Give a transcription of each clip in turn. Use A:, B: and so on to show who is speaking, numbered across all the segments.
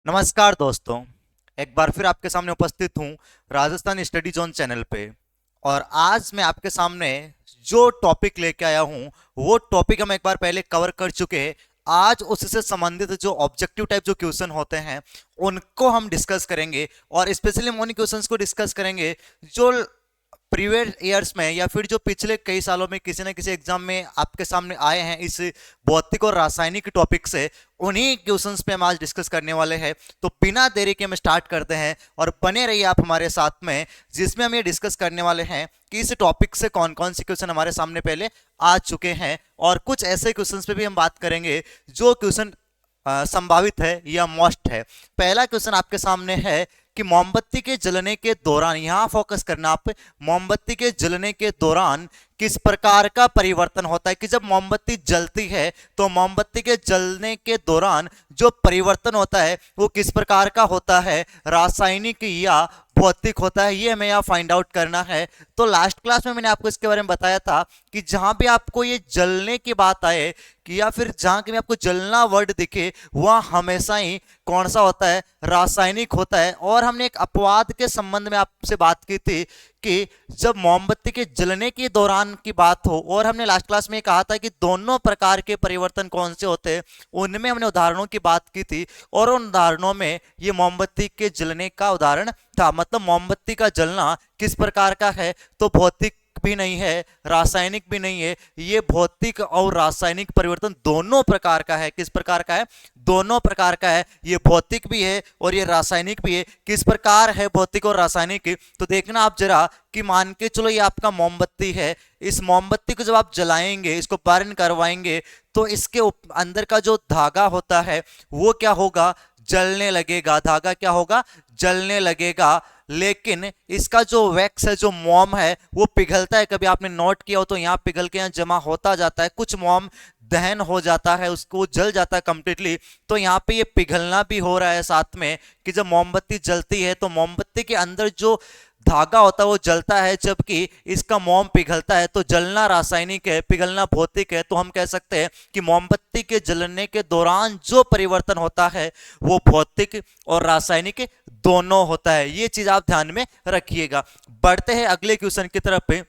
A: नमस्कार दोस्तों। एक बार फिर आपके सामने उपस्थित हूँ राजस्थान स्टडी जोन चैनल पे। और आज मैं आपके सामने जो टॉपिक लेके आया हूँ वो टॉपिक हम एक बार पहले कवर कर चुके हैं। आज उससे संबंधित जो ऑब्जेक्टिव टाइप जो क्वेश्चन होते हैं उनको हम डिस्कस करेंगे, और स्पेशली हम उन क्वेश्चंस को डिस्कस करेंगे जो प्रीवियस ईयर्स में या फिर जो पिछले कई सालों में किसी न किसी एग्जाम में आपके सामने आए हैं इस भौतिक और रासायनिक टॉपिक से। उन्हीं क्वेश्चंस पे हम आज डिस्कस करने वाले हैं। तो बिना देरी के हम स्टार्ट करते हैं और बने रहिए आप हमारे साथ में, जिसमें हम ये डिस्कस करने वाले हैं कि इस टॉपिक से कौन कौन से क्वेश्चन हमारे सामने पहले आ चुके हैं, और कुछ ऐसे क्वेश्चंस पे भी हम बात करेंगे जो क्वेश्चन संभावित है या मोस्ट है। पहला क्वेश्चन आपके सामने है कि मोमबत्ती के जलने के दौरान, यहां फोकस करना आप, मोमबत्ती के जलने के दौरान किस प्रकार का परिवर्तन होता है। कि जब मोमबत्ती जलती है तो मोमबत्ती के जलने के दौरान जो परिवर्तन होता है वो किस प्रकार का होता है, रासायनिक या भौतिक होता है, ये हमें यहाँ फाइंड आउट करना है। तो लास्ट क्लास में मैंने आपको इसके बारे में बताया था कि जहां भी आपको ये जलने की बात आए कि या फिर जहां भी आपको जलना वर्ड दिखे वह हमेशा ही कौन सा होता है, रासायनिक होता है। और हमने एक अपवाद के संबंध में आपसे बात की थी कि जब मोमबत्ती के जलने के दौरान की बात हो, और हमने लास्ट क्लास में कहा था कि दोनों प्रकार के परिवर्तन कौन से होते हैं, उनमें हमने उदाहरणों की बात की थी। और उन उदाहरणों में ये मोमबत्ती के जलने का उदाहरण था। मतलब मोमबत्ती का जलना किस प्रकार का है, तो भौतिक भी नहीं है, रासायनिक भी नहीं है, ये भौतिक और रासायनिक परिवर्तन दोनों प्रकार का है। किस प्रकार का है, दोनों प्रकार का है। ये भौतिक भी है और ये रासायनिक भी है। किस प्रकार है भौतिक और रासायनिक, तो देखना आप जरा कि मान के चलो ये आपका मोमबत्ती है। इस मोमबत्ती को जब आप जलाएंगे, इसको बर्न करवाएंगे, तो इसके अंदर का जो धागा होता है वो क्या होगा, जलने लगेगा। धागा क्या होगा, जलने लगेगा। लेकिन इसका जो वैक्स है, जो मोम है, वो पिघलता है। कभी आपने नोट किया हो तो यहाँ पिघल के यहाँ जमा होता जाता है। कुछ मोम दहन हो जाता है, उसको जल जाता है कंप्लीटली। तो यहाँ पे ये पिघलना भी हो रहा है साथ में, कि जब मोमबत्ती जलती है तो मोमबत्ती के अंदर जो धागा होता है वो जलता है, जबकि इसका मोम पिघलता है। तो जलना रासायनिक है, पिघलना भौतिक है। तो हम कह सकते हैं कि मोमबत्ती के जलने के दौरान जो परिवर्तन होता है वो भौतिक और रासायनिक दोनों होता है। ये चीज आप ध्यान में रखिएगा। बढ़ते हैं अगले क्वेश्चन की तरफ।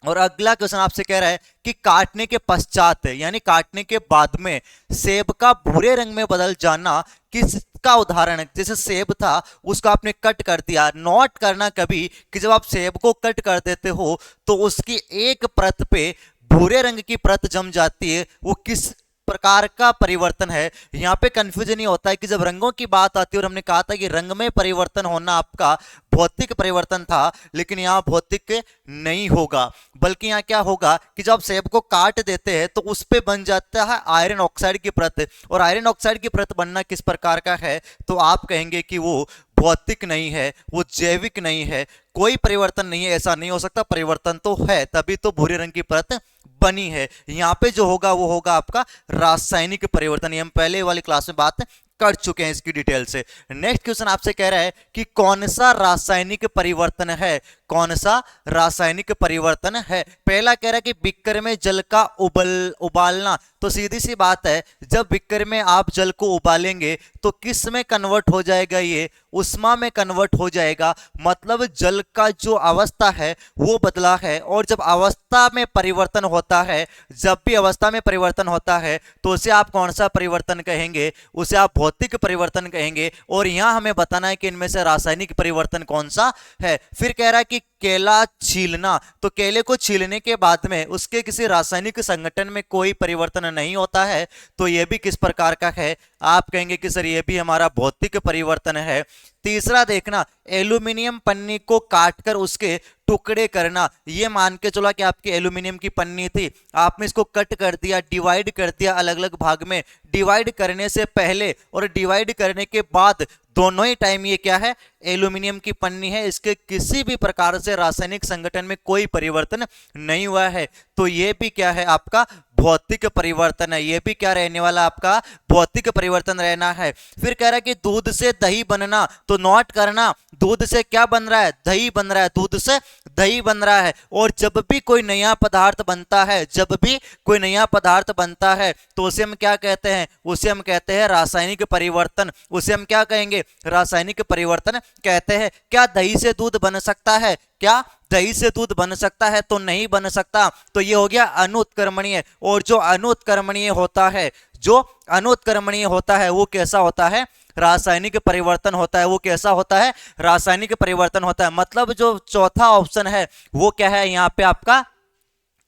A: और अगला क्वेश्चन आपसे कह रहा है कि काटने के पश्चात, यानी काटने के बाद में सेब का भूरे रंग में बदल जाना किसका उदाहरण है। जैसे सेब था उसको आपने कट कर दिया। नोट करना कभी कि जब आप सेब को कट कर देते हो तो उसकी एक परत पे भूरे रंग की परत जम जाती है, वो किस प्रकार का परिवर्तन है। यहाँ पे कंफ्यूजन ही होता है कि जब रंगों की बात आती है, और हमने कहा था कि रंग में परिवर्तन होना आपका भौतिक परिवर्तन था, लेकिन यहाँ भौतिक नहीं होगा, बल्कि यहाँ क्या होगा कि जब सेब को काट देते हैं तो उस पे बन जाता है आयरन ऑक्साइड की परत। और आयरन ऑक्साइड की परत बनना किस प्रकार का है, तो आप कहेंगे कि वो भौतिक नहीं है, वो जैविक नहीं है, कोई परिवर्तन नहीं है। ऐसा नहीं हो सकता, परिवर्तन तो है, तभी तो भूरे रंग की परत बनी है। यहाँ पे जो होगा वो होगा आपका रासायनिक परिवर्तन। ये हम पहले वाली क्लास में बात कर चुके हैं इसकी डिटेल से। नेक्स्ट क्वेश्चन आपसे कह रहा है कि कौन सा रासायनिक परिवर्तन है, कौन सा रासायनिक परिवर्तन है। पहला कह रहा है कि बिक्कर में जल का उबालना। तो सीधी सी बात है, जब बिक्कर में आप जल को उबालेंगे तो किस में कन्वर्ट हो जाएगा, ये उष्मा में कन्वर्ट हो जाएगा। मतलब जल का जो अवस्था है वो बदला है। और जब अवस्था में परिवर्तन होता है, जब भी अवस्था में परिवर्तन होता है तो उसे आप कौन सा परिवर्तन कहेंगे, उसे आप भौतिक परिवर्तन कहेंगे। और यहां हमें बताना है कि इनमें से रासायनिक परिवर्तन कौन सा है। फिर कह रहा है कि केला छीलना। तो केले को छीलने के बाद में उसके किसी रासायनिक संगठन में कोई परिवर्तन नहीं होता है, तो यह भी किस प्रकार का है, आप कहेंगे कि सर ये भी हमारा भौतिक परिवर्तन है। तीसरा देखना, एल्यूमिनियम पन्नी को काटकर उसके टुकड़े करना। ये मान के चलो कि आपकी एल्यूमिनियम की पन्नी थी, आपने इसको कट कर दिया, डिवाइड कर दिया अलग अलग भाग में। डिवाइड करने से पहले और डिवाइड करने के बाद दोनों ही टाइम ये क्या है, एल्यूमिनियम की पन्नी है। इसके किसी भी प्रकार से रासायनिक संगठन में कोई परिवर्तन नहीं हुआ है, तो ये भी क्या है, आपका भौतिक परिवर्तन है। ये भी क्या रहने वाला आपका भौतिक परिवर्तन रहना है। फिर कह रहा है कि दूध से दही बनना, तो नोट करना दूध से क्या बन रहा है, दही बन रहा है, दूध से दही बन रहा है। और जब भी कोई नया पदार्थ बनता है, जब भी कोई नया पदार्थ बनता है तो उसे हम क्या कहते हैं, उसे हम कहते हैं रासायनिक परिवर्तन। उसे हम क्या कहेंगे, रासायनिक परिवर्तन कहते हैं। क्या दही से दूध बन सकता है, क्या दही से दूध बन सकता है, तो नहीं बन सकता। तो ये हो गया अनुत्क्रमणीय। और जो अनुत्क्रमणीय होता है, जो अनुत्क्रमणीय होता है वो कैसा होता है, रासायनिक परिवर्तन होता है। वो कैसा होता है, रासायनिक परिवर्तन होता है। मतलब जो चौथा ऑप्शन है वो क्या है, यहाँ पे आपका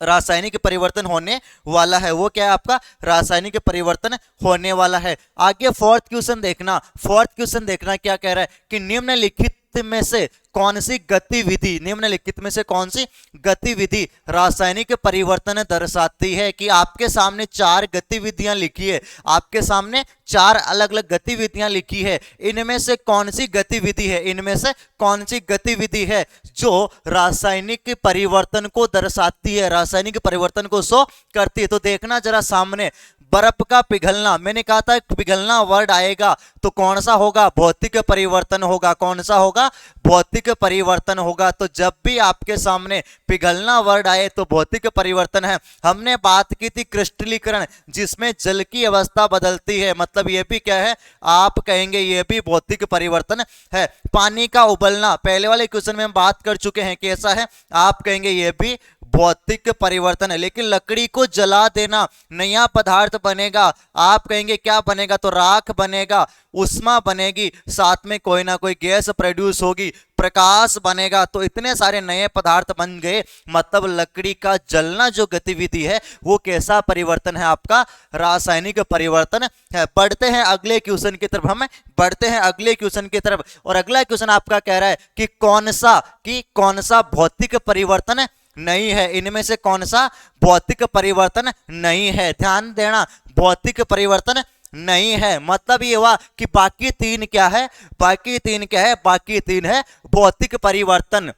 A: रासायनिक परिवर्तन होने वाला है। वो क्या है आपका रासायनिक परिवर्तन होने वाला है। आगे फोर्थ क्वेश्चन देखना, फोर्थ क्वेश्चन देखना क्या कह रहा है कि निम्नलिखित में से कौन सी गतिविधि, निम्नलिखित में से कौन सी गतिविधि रासायनिक परिवर्तन दर्शाती है। कि आपके सामने 4 गतिविधियां लिखी है, आपके सामने 4 अलग अलग गतिविधियां लिखी है। इनमें से कौन सी गतिविधि है, इनमें से कौन सी गतिविधि है जो रासायनिक परिवर्तन को दर्शाती है, रासायनिक परिवर्तन को शो करती है। तो देखना जरा सामने, बर्फ का पिघलना, मैंने कहा था पिघलना वर्ड आएगा तो कौन सा होगा, भौतिक परिवर्तन होगा। कौन सा होगा, भौतिक परिवर्तन होगा। तो जब भी आपके सामने पिघलना वर्ड आए तो भौतिक परिवर्तन है। हमने बात की थी क्रिस्टलीकरण, जिसमें जल की अवस्था बदलती है, मतलब ये भी क्या है, आप कहेंगे ये भी भौतिक परिवर्तन है। पानी का उबलना, पहले वाले क्वेश्चन में हम बात कर चुके हैं, कैसा है, आप कहेंगे ये भी भौतिक परिवर्तन है। लेकिन लकड़ी को जला देना, नया पदार्थ बनेगा, आप कहेंगे क्या बनेगा, तो राख बनेगा, उष्मा बनेगी, साथ में कोई ना कोई गैस प्रोड्यूस होगी, प्रकाश बनेगा। तो इतने सारे नए पदार्थ बन गए, मतलब लकड़ी का जलना जो गतिविधि है वो कैसा परिवर्तन है, आपका रासायनिक परिवर्तन है। बढ़ते हैं अगले क्वेश्चन की तरफ, हम बढ़ते हैं अगले क्वेश्चन की तरफ। और अगला क्वेश्चन आपका कह रहा है कि कौन सा भौतिक परिवर्तन नहीं है, इनमें से कौन सा भौतिक परिवर्तन नहीं है। ध्यान देना, भौतिक परिवर्तन नहीं है, मतलब ये हुआ कि बाकी 3 क्या है, बाकी 3 क्या है, बाकी 3 है भौतिक परिवर्तन।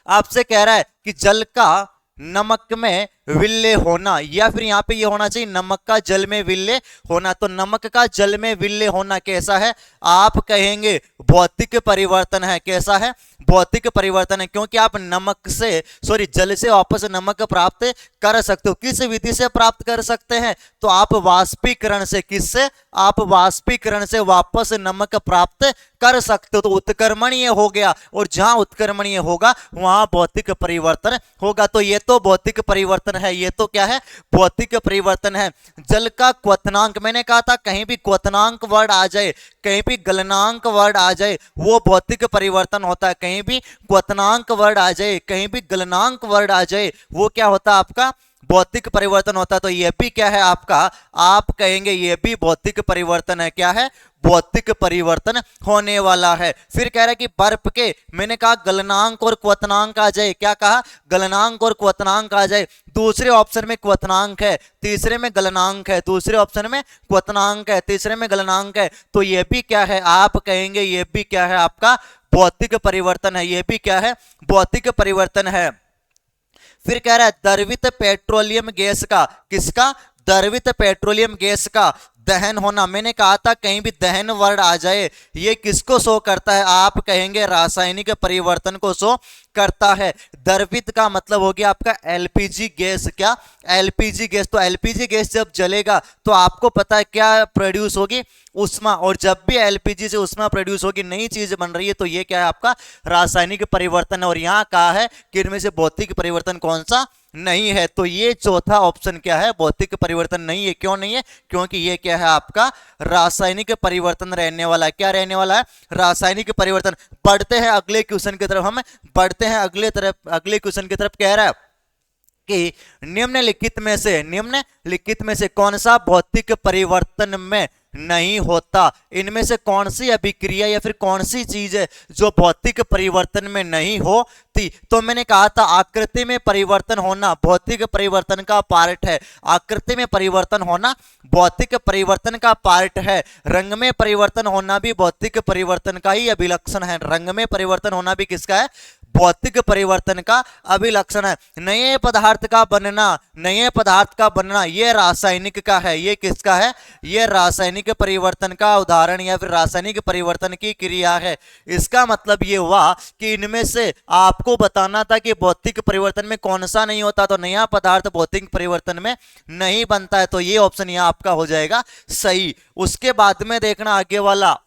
A: आपसे कह रहा है कि जल का नमक में विलय होना, या फिर यहां पे ये होना चाहिए नमक का जल में विलय होना। तो नमक का जल में विलय होना कैसा है, आप कहेंगे भौतिक परिवर्तन है। कैसा है, भौतिक परिवर्तन है, क्योंकि आप नमक से जल से वापस नमक प्राप्त कर सकते हो। किस विधि से प्राप्त कर सकते हैं, तो आप वाष्पीकरण से, किससे, आप वाष्पीकरण से वापस नमक प्राप्त कर सकते हो। तो उत्क्रमणीय हो गया, और जहां उत्क्रमणीय होगा वहां भौतिक परिवर्तन होगा। तो ये तो भौतिक परिवर्तन है, ये तो क्या है, भौतिक परिवर्तन है। जल का क्वथनांक, मैंने कहा था कहीं भी क्वथनांक वर्ड आ जाए, कहीं भी गलनांक वर्ड आ जाए वो भौतिक परिवर्तन होता है। कहीं भी क्वथनांक वर्ड आ जाए, कहीं भी गलनांक वर्ड आ जाए, वो क्या होता है, आपका भौतिक परिवर्तन होता है। तो ये भी क्या है आपका, आप कहेंगे ये भी भौतिक परिवर्तन है। क्या है, भौतिक परिवर्तन होने वाला है। फिर कह रहा है कि बर्फ के, मैंने कहा गलनांक और क्वथनांक आ जाए, क्या कहा, गलनांक और क्वथनांक आ जाए। दूसरे ऑप्शन में क्वथनांक है, तीसरे में गलनांक है, दूसरे ऑप्शन में क्वथनांक है, तीसरे में गलनांक है। तो ये भी क्या है, आप कहेंगे ये भी क्या है, आपका भौतिक परिवर्तन है। ये भी क्या है, भौतिक परिवर्तन है। फिर कह रहा है द्रवित पेट्रोलियम गैस का, किसका, द्रवित पेट्रोलियम गैस का दहन होना। मैंने कहा था कहीं भी दहन वर्ड आ जाए ये किसको शो करता है, आप कहेंगे रासायनिक परिवर्तन को शो करता है। द्रवित का मतलब हो गया आपका एलपीजी गैस। क्या, एलपीजी गैस। तो एलपीजी गैस जब जलेगा तो आपको पता है क्या प्रोड्यूस होगी, उष्मा। और जब भी एलपीजी से उष्मा प्रोड्यूस होगी, नई चीज बन रही है, तो ये क्या है, आपका रासायनिक परिवर्तन है। और यहाँ कहा है कि इनमें से भौतिक परिवर्तन कौन सा नहीं है। तो ये चौथा ऑप्शन क्या है, भौतिक परिवर्तन नहीं है। क्यों नहीं है, क्योंकि ये क्या है, आपका रासायनिक परिवर्तन रहने वाला है। क्या रहने वाला है, रासायनिक परिवर्तन। बढ़ते हैं अगले क्वेश्चन की तरफ, हम बढ़ते हैं अगले क्वेश्चन की तरफ। कह रहा है कि निम्नलिखित में से कौन सा भौतिक परिवर्तन में नहीं होता। इनमें से कौन सी अभिक्रिया या फिर कौन सी चीज है जो भौतिक परिवर्तन में नहीं होती। तो मैंने कहा था आकृति में परिवर्तन होना भौतिक परिवर्तन का पार्ट है। आकृति में परिवर्तन होना भौतिक परिवर्तन का पार्ट है। रंग में परिवर्तन होना भी भौतिक परिवर्तन का ही अभिलक्षण है। रंग में परिवर्तन होना भी किसका है, भौतिक परिवर्तन का अभिलक्षण है। नए पदार्थ का बनना, नए पदार्थ का बनना ये रासायनिक का है। ये किसका है? ये रासायनिक परिवर्तन का उदाहरण या फिर रासायनिक परिवर्तन की क्रिया है। इसका मतलब ये हुआ कि इनमें से आपको बताना था कि भौतिक परिवर्तन में कौन सा नहीं होता, तो नया पदार्थ भौतिक परिवर्तन में नहीं बनता है, तो ये ऑप्शन यहां आपका हो जाएगा सही। उसके बाद में देखना आगे वाला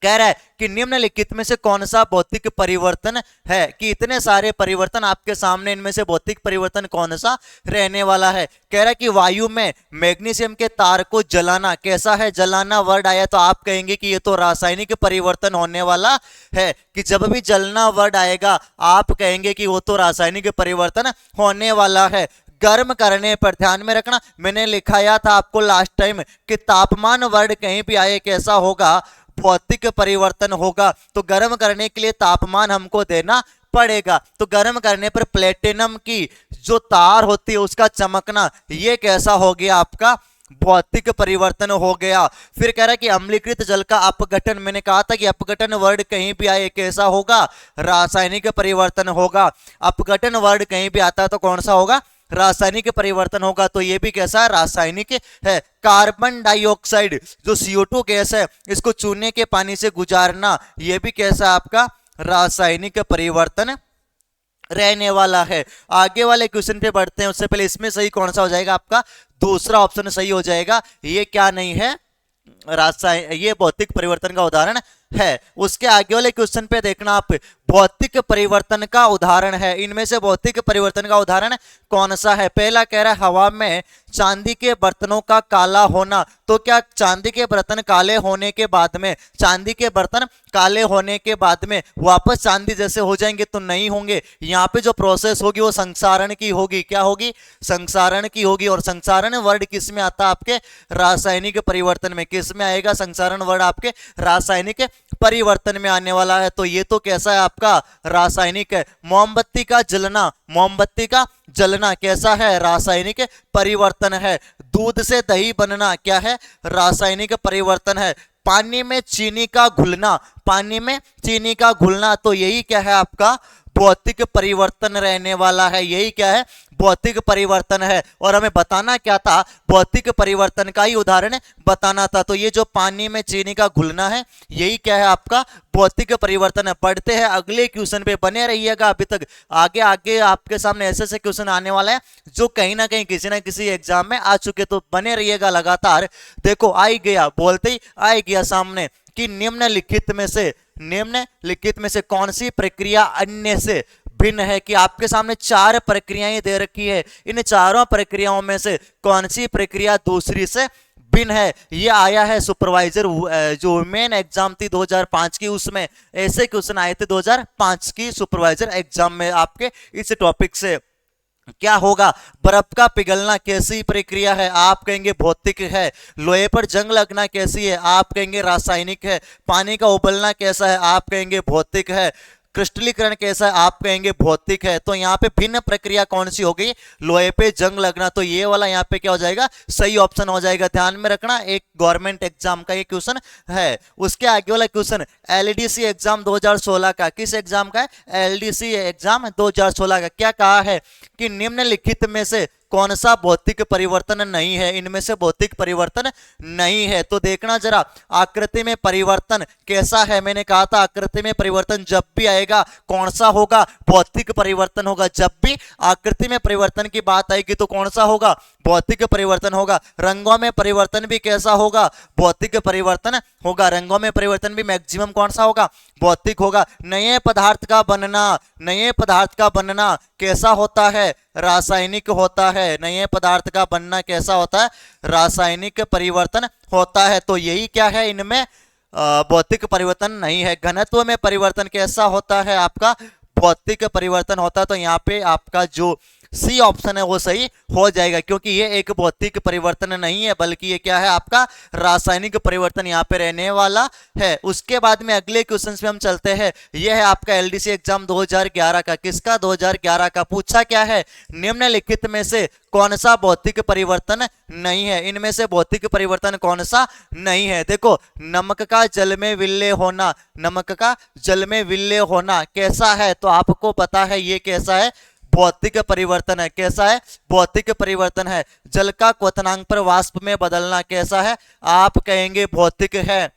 A: कह रहा है कि निम्नलिखित में से कौन सा भौतिक परिवर्तन है, कि इतने सारे परिवर्तन आपके सामने, इनमें से भौतिक परिवर्तन कौन सा रहने वाला है। कह रहा है कि वायु में मैग्नीशियम के तार को जलाना, कैसा है? जलाना वर्ड आया तो आप कहेंगे कि ये तो रासायनिक परिवर्तन होने वाला है, कि जब भी जलना वर्ड आएगा आप कहेंगे कि वो तो रासायनिक परिवर्तन होने वाला है। गर्म करने पर ध्यान में रखना, मैंने लिखाया था आपको लास्ट टाइम कि तापमान वर्ड कहीं भी आए कैसा होगा? भौतिक परिवर्तन होगा। तो गर्म करने के लिए तापमान हमको देना पड़ेगा। तो गर्म करने पर प्लेटिनम की जो तार होती है उसका चमकना, ये कैसा हो गया? आपका भौतिक परिवर्तन हो गया। फिर कह रहा है कि अम्लीकृत जल का अपघटन, मैंने कहा था कि अपघटन वर्ड कहीं भी आए कैसा होगा? रासायनिक परिवर्तन होगा। अपघटन वर्ड कहीं भी आता है तो कौन सा होगा? रासायनिक परिवर्तन होगा। तो ये भी कैसा है? रासायनिक है। कार्बन डाइऑक्साइड जो CO2 गैस है, इसको चूने के पानी से गुजारना, ये भी कैसा? आपका रासायनिक परिवर्तन रहने वाला है। आगे वाले क्वेश्चन पे बढ़ते हैं, उससे पहले इसमें सही कौन सा हो जाएगा? आपका दूसरा ऑप्शन सही हो जाएगा। ये क्या नहीं है? ये भौतिक परिवर्तन का उदाहरण है। उसके आगे वाले क्वेश्चन पे देखना आप, भौतिक परिवर्तन का उदाहरण है। इनमें से भौतिक परिवर्तन का उदाहरण कौन सा है? पहला कह रहा है हवा में चांदी के बर्तनों का काला होना। तो क्या चांदी के बर्तन काले होने के बाद में, चांदी के बर्तन काले होने के बाद में वापस चांदी जैसे हो जाएंगे? तो नहीं होंगे। यहाँ पे जो प्रोसेस होगी वो संक्षारण की होगी। क्या होगी? संक्षारण की होगी। और संक्षारण वर्ड किस में आता है? आपके रासायनिक परिवर्तन में। किस में आएगा संक्षारण वर्ड? आपके रासायनिक परिवर्तन में आने वाला है। तो ये तो कैसा है? आपका रासायनिक है। मोमबत्ती का जलना, मोमबत्ती का जलना कैसा है? रासायनिक परिवर्तन है। दूध से दही बनना क्या है? रासायनिक परिवर्तन है। पानी में चीनी का घुलना, पानी में चीनी का घुलना, तो यही क्या है? आपका भौतिक परिवर्तन रहने वाला है। यही क्या है? भौतिक परिवर्तन है। और हमें बताना क्या था? भौतिक परिवर्तन का ही उदाहरण बताना था। तो ये जो पानी में चीनी का घुलना है, यही क्या है? आपका भौतिक परिवर्तन है। पढ़ते हैं अगले क्वेश्चन पे, बने रहिएगा अभी तक। आगे आगे आपके सामने ऐसे ऐसे क्वेश्चन आने वाला है जो कहीं ना कहीं किसी ना किसी एग्जाम में आ चुके, तो बने रहिएगा लगातार। देखो आ ही गया, बोलते ही आ ही गया सामने कि निम्नलिखित में से कौन सी प्रक्रिया अन्य से भिन्न है? कि आपके सामने चार प्रक्रियाएं दे रखी है, इन चारों प्रक्रियाओं में से कौन सी प्रक्रिया दूसरी से भिन्न है? ये आया है सुपरवाइजर जो वुमेन एग्जाम थी 2005 की, उसमें ऐसे क्वेश्चन आए थे 2005 की सुपरवाइजर एग्जाम में आपके इस टॉपिक से। क्या होगा? बर्फ का पिघलना कैसी प्रक्रिया है? आप कहेंगे भौतिक है। लोहे पर जंग लगना कैसी है? आप कहेंगे रासायनिक है। पानी का उबलना कैसा है? आप कहेंगे भौतिक है। क्रिस्टलीकरण कैसा है? आप कहेंगे भौतिक है। तो यहाँ पे भिन्न प्रक्रिया कौन सी हो गई? लोहे पे जंग लगना। तो ये वाला यहाँ पे क्या हो जाएगा? सही ऑप्शन हो जाएगा। ध्यान में रखना, एक गवर्नमेंट एग्जाम का ये क्वेश्चन है। उसके आगे वाला क्वेश्चन LDC एग्जाम 2016 का, किस एग्जाम का है? LDC एग्जाम 2016 का। क्या कहा है कि निम्नलिखित में से कौन सा भौतिक परिवर्तन नहीं है? इनमें से भौतिक परिवर्तन नहीं है। तो देखना जरा, आकृति में परिवर्तन कैसा है? मैंने कहा था आकृति में परिवर्तन जब भी आएगा कौन सा होगा? भौतिक परिवर्तन होगा। जब भी आकृति में परिवर्तन की बात आएगी तो कौन सा होगा? भौतिक परिवर्तन होगा। रंगों में परिवर्तन भी कैसा होगा? भौतिक परिवर्तन होगा। रंगों में परिवर्तन भी मैक्सिमम कौन सा होगा? भौतिक होगा। नए पदार्थ का बनना, नए पदार्थ का बनना कैसा होता है? रासायनिक होता है। नए पदार्थ का बनना कैसा होता है? रासायनिक परिवर्तन होता है। तो यही क्या है? इनमें भौतिक परिवर्तन नहीं है। घनत्व में परिवर्तन कैसा होता है? आपका भौतिक परिवर्तन होता है। तो यहाँ पे आपका जो सी ऑप्शन है वो सही हो जाएगा, क्योंकि ये एक भौतिक परिवर्तन नहीं है बल्कि ये क्या है आपका रासायनिक परिवर्तन यहाँ पे रहने वाला है। उसके बाद में अगले क्वेश्चन पे हम चलते हैं। यह है आपका एलडीसी एग्जाम 2011 का। किसका? 2011 का। पूछा क्या है? निम्नलिखित में से कौन सा भौतिक परिवर्तन नहीं है? इनमें से भौतिक परिवर्तन कौन सा नहीं है? देखो, नमक का जल में विलय होना, नमक का जल में विलय होना कैसा है? तो आपको पता है ये कैसा है? भौतिक परिवर्तन है। कैसा है? भौतिक परिवर्तन है। जल का क्वथनांक पर वाष्प में बदलना कैसा है? आप कहेंगे भौतिक है।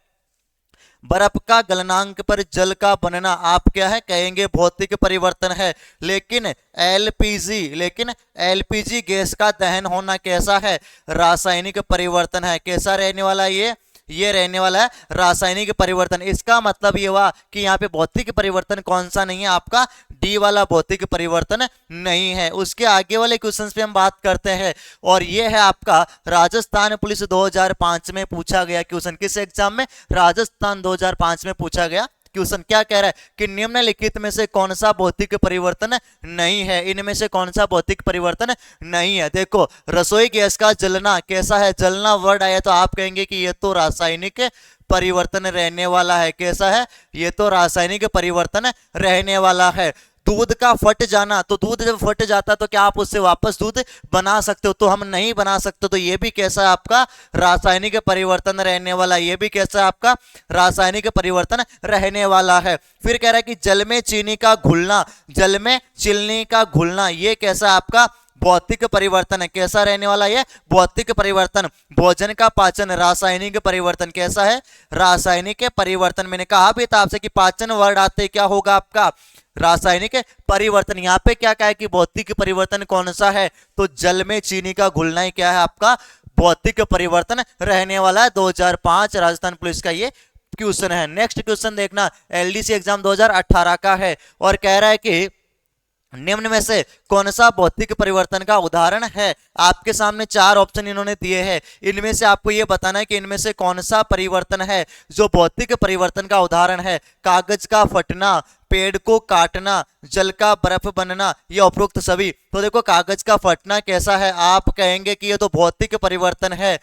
A: बर्फ का गलनांक पर जल का बनना आप क्या है? कहेंगे भौतिक परिवर्तन है। लेकिन एलपीजी गैस का दहन होना कैसा है? रासायनिक परिवर्तन है। कैसा रहने वाला है ये रहने वाला है रासायनिक परिवर्तन। इसका मतलब ये हुआ कि यहाँ पे भौतिक परिवर्तन कौन सा नहीं है? आपका डी वाला भौतिक परिवर्तन नहीं है। उसके आगे वाले क्वेश्चंस पे हम बात करते हैं, और ये है आपका राजस्थान पुलिस 2005 में पूछा गया क्वेश्चन। किस एग्जाम में? राजस्थान 2005 में पूछा गया क्वेश्चन। क्या कह रहा है कि निम्नलिखित में से कौन सा भौतिक परिवर्तन नहीं है? इनमें से कौन सा भौतिक परिवर्तन नहीं है? देखो, रसोई गैस का जलना कैसा है? जलना वर्ड आया तो आप कहेंगे कि ये तो रासायनिक परिवर्तन रहने वाला है। कैसा है? ये तो रासायनिक परिवर्तन रहने वाला है। दूध का फट जाना, तो दूध जब फट जाता तो क्या आप उससे वापस दूध बना सकते हो? तो हम नहीं बना सकते। तो ये भी कैसा है आपका रासायनिक परिवर्तन रहने वाला। ये भी कैसा है आपका रासायनिक परिवर्तन रहने वाला है। फिर कह रहा है कि जल में चीनी का घुलना, जल में चीनी का घुलना, ये कैसा आपका भौतिक परिवर्तन है। कैसा रहने वाला है? भौतिक परिवर्तन। भोजन का पाचन, रासायनिक परिवर्तन। कैसा है? रासायनिक परिवर्तन। मैंने कहा भी था आपसे कि पाचन वर्ड आते क्या होगा आपका रासायनिक परिवर्तन। यहाँ पे क्या कहा है कि भौतिक परिवर्तन कौन सा है? तो जल में चीनी का घुलना ही क्या है आपका भौतिक परिवर्तन रहने वाला है। 2005 राजस्थान पुलिस का ये क्वेश्चन है। नेक्स्ट क्वेश्चन देखना, एलडीसी एग्जाम 2018 का है, और कह रहा है कि निम्न में से कौन सा भौतिक परिवर्तन का उदाहरण है? आपके सामने 4 ऑप्शन इन्होंने दिए हैं। इनमें से आपको यह बताना है कि इनमें से कौन सा परिवर्तन है जो भौतिक परिवर्तन का उदाहरण है। कागज का फटना, पेड़ को काटना, जल का बर्फ बनना, ये उपरोक्त सभी। तो देखो, कागज का फटना कैसा है? आप कहेंगे कि ये तो भौतिक परिवर्तन है।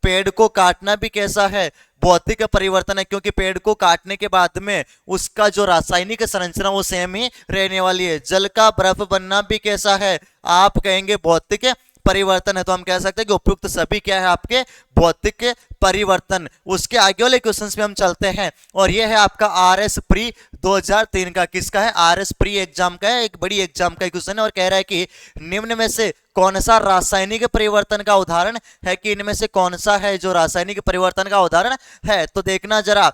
A: पेड़ को काटना भी कैसा है? भौतिक परिवर्तन है, क्योंकि पेड़ को काटने के बाद में उसका जो रासायनिक संरचना वो सेम ही रहने वाली है। जल का बर्फ बनना भी कैसा है? आप कहेंगे भौतिक परिवर्तन है। तो हम कह सकते हैं कि उपयुक्त सभी क्या है आपके भौतिक परिवर्तन। उसके आगे वाले क्वेश्चंस पे हम चलते हैं, और ये है आपका आरएस प्री 2003 का। किसका है? आरएस प्री एग्जाम का है, एक बड़ी एग्जाम का क्वेश्चन है, और कह रहा है कि निम्न में से कौन सा रासायनिक परिवर्तन का उदाहरण है? कि इनमें से कौन सा है जो रासायनिक परिवर्तन का उदाहरण है? तो देखना जरा,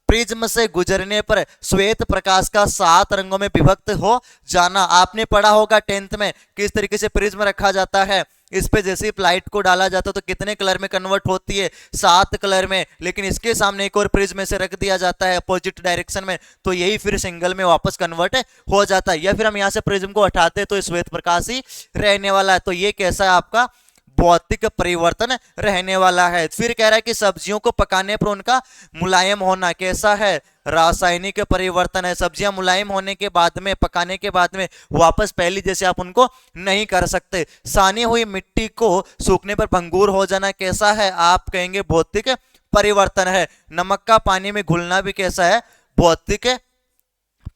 A: प्रिज्म से गुजरने पर श्वेत प्रकाश का 7 रंगों में विभक्त हो जाना। आपने पढ़ा होगा 10th में किस तरीके से प्रिज्म रखा जाता है। इस पे जैसे लाइट को डाला जाता है तो कितने कलर में कन्वर्ट होती है? 7 कलर में। लेकिन इसके सामने एक और प्रिज्म से रख दिया जाता है अपोजिट डायरेक्शन में, तो यही फिर सिंगल में वापस कन्वर्ट हो जाता है। या फिर हम यहाँ से प्रिज्म को हटाते हैं तो श्वेत प्रकाश ही रहने वाला है। तो ये कैसा है आपका भौतिक परिवर्तन रहने वाला है। फिर कह रहा है कि सब्जियों को पकाने पर उनका मुलायम होना कैसा है? रासायनिक परिवर्तन है। सब्जियां मुलायम होने के बाद में, पकाने के बाद में वापस पहली जैसे आप उनको नहीं कर सकते। सानी हुई मिट्टी को सूखने पर भंगूर हो जाना कैसा है? आप कहेंगे भौतिक परिवर्तन है। नमक का पानी में घुलना भी कैसा है? भौतिक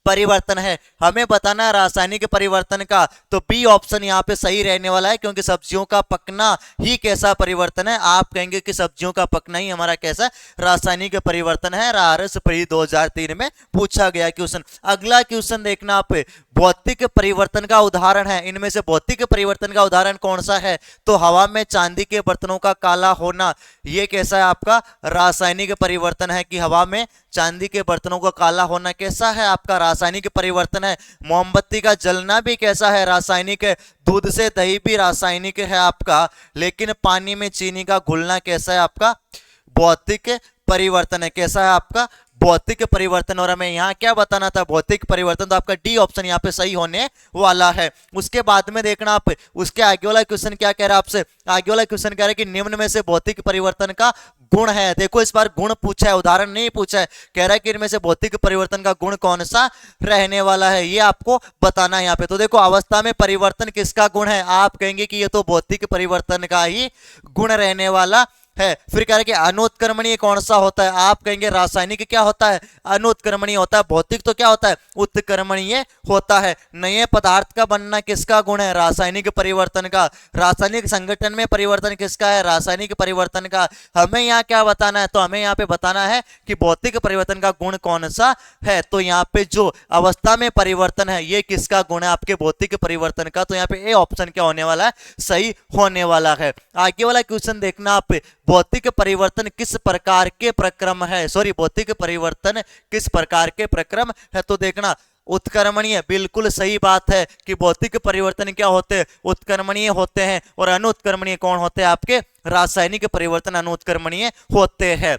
A: परिवर्तन है। हमें बताना है रासायनिक परिवर्तन का, तो बी ऑप्शन यहाँ पे सही रहने वाला है, क्योंकि सब्जियों का पकना ही कैसा परिवर्तन है? आप कहेंगे कि सब्जियों का पकना ही हमारा कैसा रासायनिक परिवर्तन है। आरएस प्री 2003 में पूछा गया क्वेश्चन। अगला क्वेश्चन देखना आप, भौतिक परिवर्तन का उदाहरण है। इनमें से भौतिक परिवर्तन का उदाहरण कौन सा है? तो हवा में चांदी के बर्तनों का काला होना, ये कैसा है आपका रासायनिक परिवर्तन है। कि हवा में चांदी के बर्तनों का काला होना कैसा है आपका रासायनिक परिवर्तन है। मोमबत्ती का जलना भी कैसा है? रासायनिक है। दूध से दही भी रासायनिक है आपका। लेकिन पानी में चीनी का घुलना कैसा है आपका भौतिक परिवर्तन है। कैसा है आपका भौतिक परिवर्तन। और हमें यहाँ क्या बताना था? भौतिक परिवर्तन। तो आपका डी ऑप्शन यहाँ पे सही होने वाला है। उसके बाद में देखना आप, उसके आगे वाला क्वेश्चन क्या कह रहा है आपसे? आगे वाला क्वेश्चन कह रहा है कि निम्न में से भौतिक परिवर्तन का गुण है। देखो इस बार गुण पूछा है, उदाहरण नहीं पूछा है। कह रहा है कि इनमें से भौतिक परिवर्तन का गुण कौन सा रहने वाला है, ये आपको बताना है यहाँ पे। तो देखो अवस्था में परिवर्तन किसका गुण है, आप कहेंगे कि ये तो भौतिक परिवर्तन का ही गुण रहने वाला है। फिर कह रहे कि अनुत्क्रमणीय कौन सा होता है, आप कहेंगे रासायनिक क्या होता है, अनुत्क्रमणीय होता है। भौतिक तो क्या होता है, उत्क्रमणीय होता है। नए पदार्थ का बनना किसका गुण है, रासायनिक परिवर्तन का। रासायनिक संगठन में परिवर्तन किसका है, रासायनिक परिवर्तन का। हमें यहाँ क्या बताना है, तो हमें यहाँ पे बताना है कि भौतिक परिवर्तन का गुण कौन सा है। तो यहाँ पे जो अवस्था में परिवर्तन है ये किसका गुण है, आपके भौतिक परिवर्तन का। तो यहाँ पे ए ऑप्शन क्या होने वाला है, सही होने वाला है। आगे वाला क्वेश्चन देखना आप, भौतिक परिवर्तन किस प्रकार के प्रक्रम है, सॉरी भौतिक परिवर्तन किस प्रकार के प्रक्रम है। तो देखना उत्क्रमणीय, बिल्कुल सही बात है कि भौतिक परिवर्तन क्या होते हैं, उत्क्रमणीय होते हैं। और अनुत्क्रमणीय कौन होते हैं, आपके रासायनिक परिवर्तन अनुत्क्रमणीय होते हैं।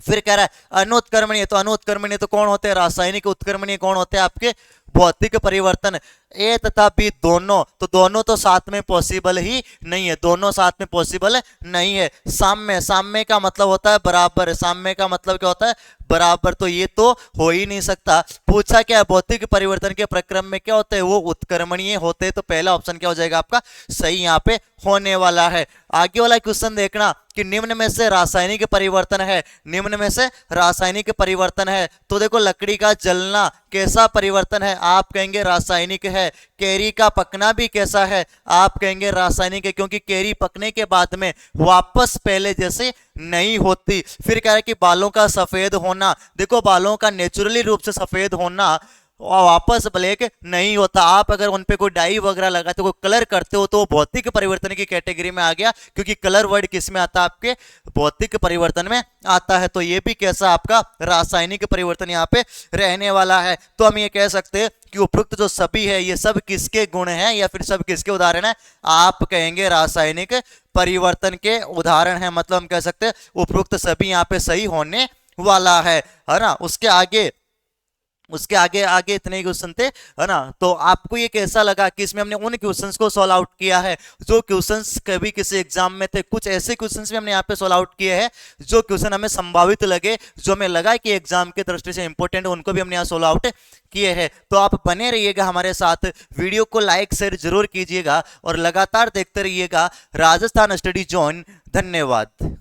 A: फिर कह रहा है अनुत्क्रमणीय, तो अनुत्क्रमणीय तो कौन होते हैं, रासायनिक। उत्क्रमणीय कौन होते हैं, आपके भौतिक परिवर्तन। ए तथा बी दोनों, तो दोनों तो साथ में पॉसिबल ही नहीं है, दोनों साथ में पॉसिबल नहीं है। साम्य, साम्य का मतलब होता है बराबर, साम्य का मतलब क्या होता है, बराबर। तो ये तो हो ही नहीं सकता। पूछा क्या है, भौतिक परिवर्तन के प्रक्रम में क्या होते हैं, वो उत्क्रमणीय होते हैं। तो पहला ऑप्शन क्या हो जाएगा आपका सही यहाँ पे होने वाला है। आगे वाला क्वेश्चन देखना कि निम्न में से रासायनिक परिवर्तन है, निम्न में से रासायनिक परिवर्तन है। तो देखो लकड़ी का जलना कैसा परिवर्तन है, आप कहेंगे रासायनिक है। कैरी का पकना भी कैसा है, आप कहेंगे रासायनिक है, क्योंकि कैरी पकने के बाद में वापस पहले जैसे नहीं होती। फिर कह रहा है कि बालों का सफेद होना, देखो बालों का नेचुरली रूप से सफेद होना वापस ब्लैक नहीं होता। आप अगर उन पे कोई डाई वगैरह लगाते हो, कोई कलर करते हो, तो वो भौतिक परिवर्तन की कैटेगरी में आ गया, क्योंकि कलर वर्ड किस में आता है, आपके भौतिक परिवर्तन में आता है। तो ये भी कैसा आपका रासायनिक परिवर्तन यहाँ पे रहने वाला है। तो हम ये कह सकते हैं कि उपयुक्त जो सभी है ये सब किसके गुण हैं, या फिर सब किसके उदाहरण है, आप कहेंगे रासायनिक परिवर्तन के उदाहरण है। मतलब हम कह सकते हैं उपयुक्त सभी यहाँ पे सही होने वाला है ना। उसके आगे आगे इतने ही क्वेश्चन थे, है ना। तो आपको ये कैसा लगा कि इसमें हमने उन क्वेश्चंस को सॉल्व आउट किया है जो क्वेश्चंस कभी किसी एग्जाम में थे। कुछ ऐसे क्वेश्चंस भी हमने यहाँ पे सॉल्व आउट किए हैं जो क्वेश्चन हमें संभावित लगे, जो हमें लगा कि एग्जाम के दृष्टि से इंपॉर्टेंट, उनको भी हमने यहाँ सॉल्व आउट किए हैं। तो आप बने रहिएगा हमारे साथ, वीडियो को लाइक शेयर जरूर कीजिएगा और लगातार देखते रहिएगा राजस्थान स्टडी जोन। धन्यवाद।